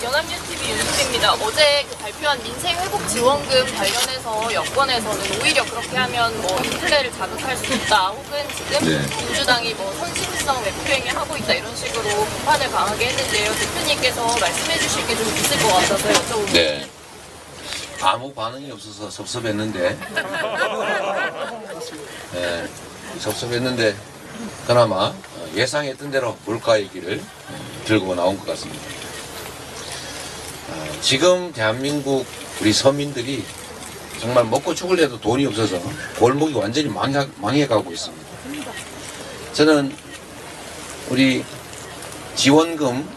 연합뉴스TV 윤수입니다. 어제 발표한 민생회복지원금 관련해서 여권에서는 오히려 그렇게 하면 인플레를 자극할 수 있다. 혹은 지금 민주당이 선심성 외표행위 하고 있다. 이런 식으로 비판을 강하게 했는데요. 대표님께서 말씀해 주실 게 좀 있을 것 같아서 여쭤봅니다. 네. 아무 반응이 없어서 섭섭했는데, 섭섭했는데, 그나마 예상했던 대로 물가 얘기를 들고 나온 것 같습니다. 지금 대한민국 우리 서민들이 정말 먹고 죽을래도 돈이 없어서 골목이 완전히 망해가고 있습니다. 저는 우리 지원금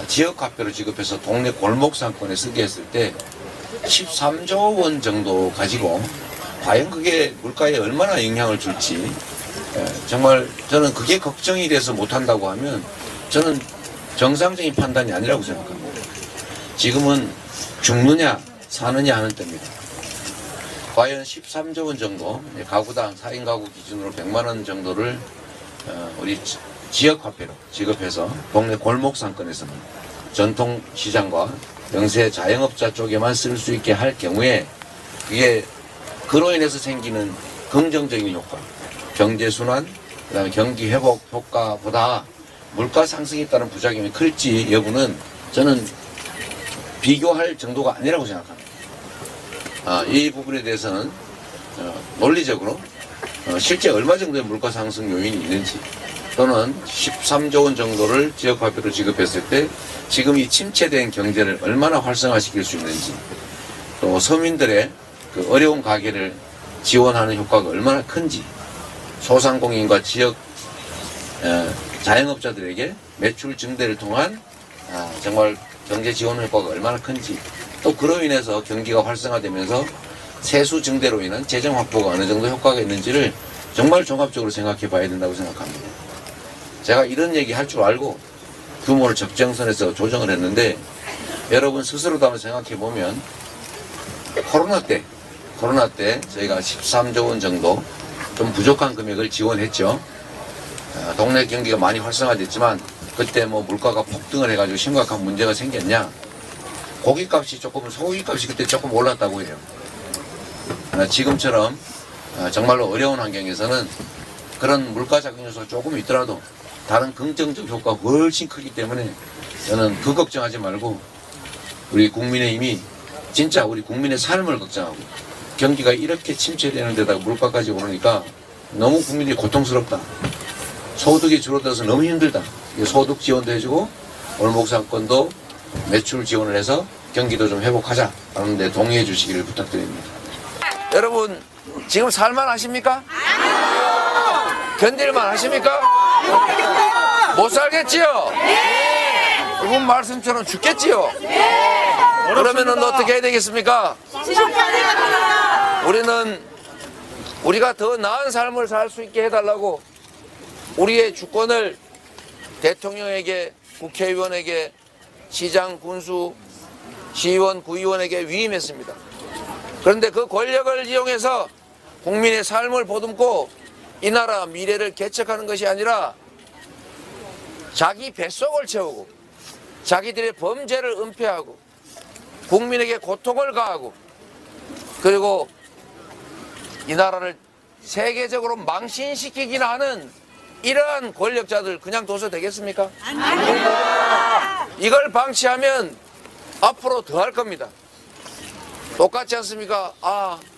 지역화폐로 지급해서 동네 골목 상권에 쓰게 했을 때 13조 원 정도 가지고 과연 그게 물가에 얼마나 영향을 줄지 정말 저는 그게 걱정이 돼서 못한다고 하면 저는 정상적인 판단이 아니라고 생각합니다. 지금은 죽느냐 사느냐 하는 때입니다. 과연 13조 원 정도 가구당 4인 가구 기준으로 100만 원 정도를 우리 지역화폐로 지급해서 동네 골목 상권에서는 전통시장과 영세 자영업자 쪽에만 쓸 수 있게 할 경우에 이게 그로 인해서 생기는 긍정적인 효과, 경제순환, 그 다음에 경기회복 효과보다 물가 상승에 따른 부작용이 클지 여부는 저는 비교할 정도가 아니라고 생각합니다. 이 부분에 대해서는 논리적으로 실제 얼마 정도의 물가 상승 요인이 있는지 또는 13조 원 정도를 지역화폐로 지급했을 때 지금 이 침체된 경제를 얼마나 활성화시킬 수 있는지 또 서민들의 그 어려운 가게를 지원하는 효과가 얼마나 큰지 소상공인과 지역 자영업자들에게 매출 증대를 통한 정말 경제 지원 효과가 얼마나 큰지 또 그로 인해서 경기가 활성화되면서 세수 증대로 인한 재정 확보가 어느 정도 효과가 있는지를 정말 종합적으로 생각해 봐야 된다고 생각합니다. 제가 이런 얘기 할 줄 알고 규모를 적정선에서 조정을 했는데 여러분 스스로도 한번 생각해 보면 코로나 때 저희가 13조 원 정도 좀 부족한 금액을 지원했죠. 동네 경기가 많이 활성화됐지만 그때 물가가 폭등을 해가지고 심각한 문제가 생겼냐? 고기값이 소고기값이 그때 조금 올랐다고 해요. 지금처럼 정말로 어려운 환경에서는 그런 물가 작용 요소가 조금 있더라도 다른 긍정적 효과가 훨씬 크기 때문에 저는 그 걱정하지 말고 우리 국민의힘이 진짜 우리 국민의 삶을 걱정하고 경기가 이렇게 침체되는 데다가 물가까지 오르니까 너무 국민들이 고통스럽다. 소득이 줄어들어서 너무 힘들다. 소득 지원도 해주고 골목상권도 매출 지원을 해서 경기도 좀 회복하자 하는데 동의해 주시기를 부탁드립니다. 여러분 지금 살만 하십니까? 견딜만 하십니까? 못 살겠지요? 이분 말씀처럼 죽겠지요? 그러면은 어떻게 해야 되겠습니까? 우리가 더 나은 삶을 살 수 있게 해달라고 우리의 주권을 대통령에게, 국회의원에게, 시장, 군수, 시의원, 구의원에게 위임했습니다. 그런데 그 권력을 이용해서 국민의 삶을 보듬고 이 나라 미래를 개척하는 것이 아니라 자기 뱃속을 채우고 자기들의 범죄를 은폐하고 국민에게 고통을 가하고 그리고 이 나라를 세계적으로 망신시키기나 하는 이러한 권력자들 그냥 둬서 되겠습니까? 아닙니다. 이걸 방치하면 앞으로 더 할 겁니다. 똑같지 않습니까?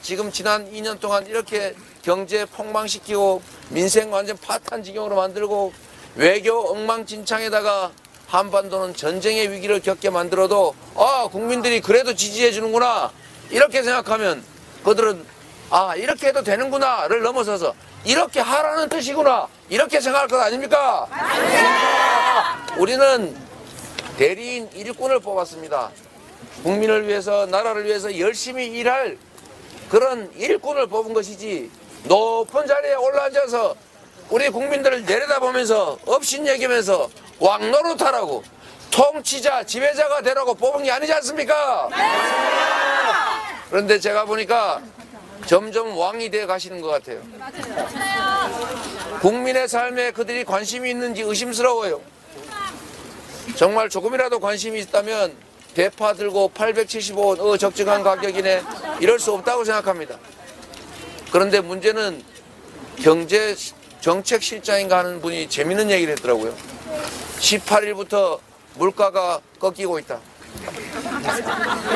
지금 지난 2년 동안 이렇게 경제 폭망시키고 민생 완전 파탄지경으로 만들고 외교 엉망진창에다가 한반도는 전쟁의 위기를 겪게 만들어도 국민들이 그래도 지지해 주는구나 이렇게 생각하면 그들은 이렇게 해도 되는구나를 넘어서서 이렇게 하라는 뜻이구나 이렇게 생각할 것 아닙니까? 우리는 대리인 일꾼을 뽑았습니다. 국민을 위해서 나라를 위해서 열심히 일할 그런 일꾼을 뽑은 것이지 높은 자리에 올라앉아서 우리 국민들을 내려다보면서 업신여기면서 왕노릇하라고 통치자 지배자가 되라고 뽑은 게 아니지 않습니까? 그런데 제가 보니까 점점 왕이 되어 가시는 것 같아요. 국민의 삶에 그들이 관심이 있는지 의심스러워요. 정말 조금이라도 관심이 있다면 대파 들고 875원 적정한 가격이네 이럴 수 없다고 생각합니다. 그런데 문제는 경제정책실장인가 하는 분이 재밌는 얘기를 했더라고요. 18일부터 물가가 꺾이고 있다.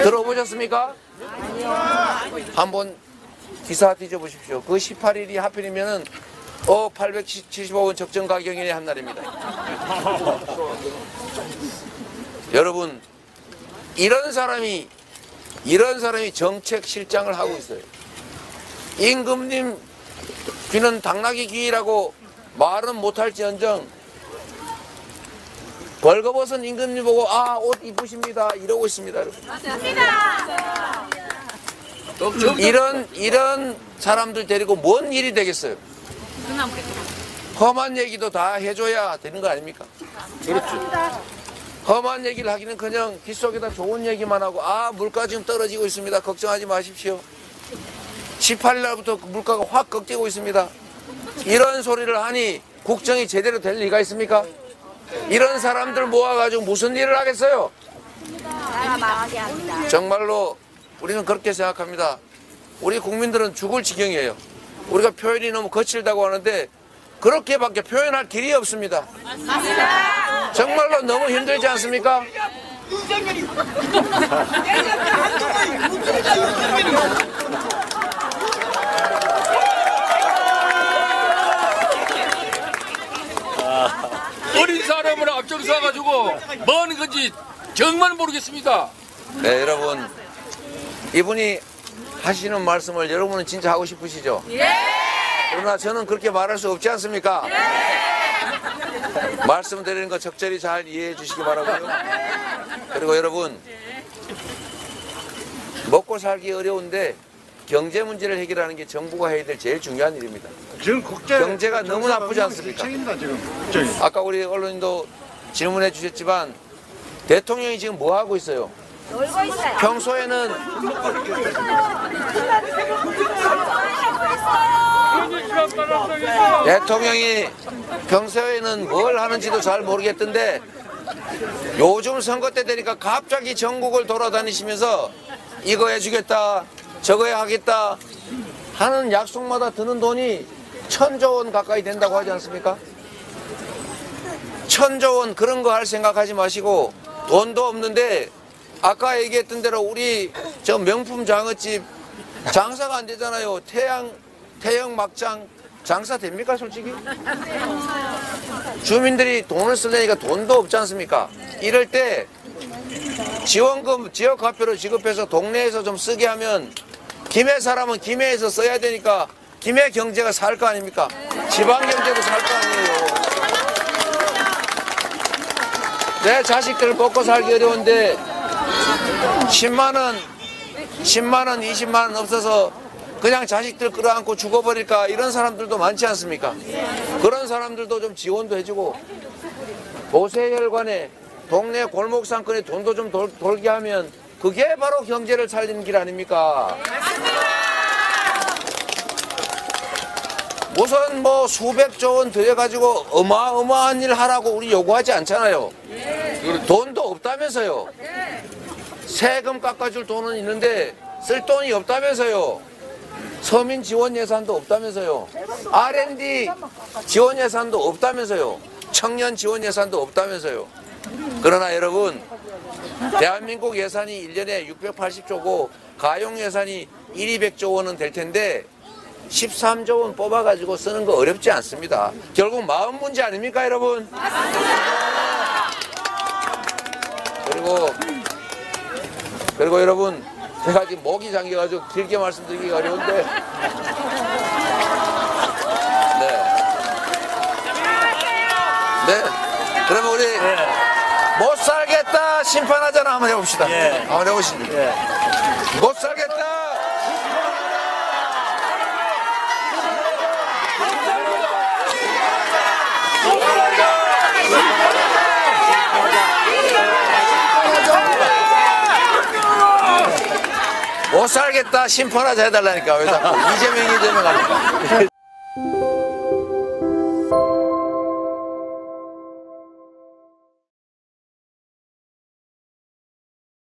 들어보셨습니까? 한번 기사 뒤져보십시오. 그 18일이 하필이면은 875원 적정 가격이네 한 날입니다. 여러분, 이런 사람이 정책실장을 하고 있어요. 임금님 귀는 당나귀 귀라고 말은 못할지언정 벌거벗은 임금님 보고 옷 이쁘십니다 이러고 있습니다. 이런 사람들 데리고 뭔 일이 되겠어요? 험한 얘기도 다 해줘야 되는 거 아닙니까? 그렇죠. 험한 얘기를 하기는 그냥 귓속에다 좋은 얘기만 하고 물가 지금 떨어지고 있습니다. 걱정하지 마십시오. 18일 날부터 물가가 확 꺾이고 있습니다. 이런 소리를 하니 국정이 제대로 될 리가 있습니까? 이런 사람들 모아가지고 무슨 일을 하겠어요? 정말로 우리는 그렇게 생각합니다. 우리 국민들은 죽을 지경이에요. 우리가 표현이 너무 거칠다고 하는데 그렇게밖에 표현할 길이 없습니다. 정말로 너무 힘들지 않습니까? 어린 사람을 앞장서가지고 뭐 하는 건지 정말 모르겠습니다. 네, 여러분, 이분이 하시는 말씀을 여러분은 진짜 하고 싶으시죠? 그러나 저는 그렇게 말할 수 없지 않습니까? 말씀드리는 거 적절히 잘 이해해 주시기 바라고요. 그리고 여러분, 먹고 살기 어려운데 경제 문제를 해결하는 게 정부가 해야 될 제일 중요한 일입니다. 지금 경제가 너무 나쁘지 않습니까? 책임다 지금 국정이. 아까 우리 언론인도 질문해 주셨지만 대통령이 지금 뭐 하고 있어요? 놀고 있어요. 평소에는 대통령이 평소에는 뭘 하는지도 잘 모르겠던데 요즘 선거 때 되니까 갑자기 전국을 돌아다니시면서 이거 해주겠다 저거 하겠다 하는 약속마다 드는 돈이 1,000조 원 가까이 된다고 하지 않습니까? 1,000조 원 그런 거 할 생각하지 마시고 돈도 없는데 아까 얘기했던 대로 우리 저 명품 장어집 장사가 안 되잖아요. 태영 막장 장사 됩니까 솔직히? 주민들이 돈을 쓰려니까 돈도 없지 않습니까? 이럴 때 지원금 지역화표로 지급해서 동네에서 좀 쓰게 하면 김해 사람은 김해에서 써야 되니까 김해 경제가 살 거 아닙니까? 지방 경제도 살 거 아니에요. 내 자식들 먹고 살기 어려운데 10만 원, 20만 원 없어서 그냥 자식들 끌어안고 죽어버릴까 이런 사람들도 많지 않습니까? 그런 사람들도 좀 지원도 해주고 보세혈관에 동네 골목상권에 돈도 좀 돌게 하면 그게 바로 경제를 살리는 길 아닙니까? 우선 뭐 수백조 원 들여가지고 어마어마한 일 하라고 우리 요구하지 않잖아요. 돈도 없다면서요. 세금 깎아줄 돈은 있는데 쓸 돈이 없다면서요. 서민 지원 예산도 없다면서요. R&D 지원 예산도 없다면서요. 청년 지원 예산도 없다면서요. 그러나 여러분, 대한민국 예산이 1년에 680조고 가용 예산이 200조 원은 될 텐데 13조 원 뽑아가지고 쓰는 거 어렵지 않습니다. 결국 마음 문제 아닙니까 여러분? 그리고 여러분, 제가 지금 목이 잠겨가지고 길게 말씀드리기가 어려운데 네. 그러면 우리 못 살겠다 심판하자나 한번 해봅시다. 한번 해보시죠. 못 살겠다. 못 살겠다 심판하자 해달라니까 왜 자꾸 이재명 하니까.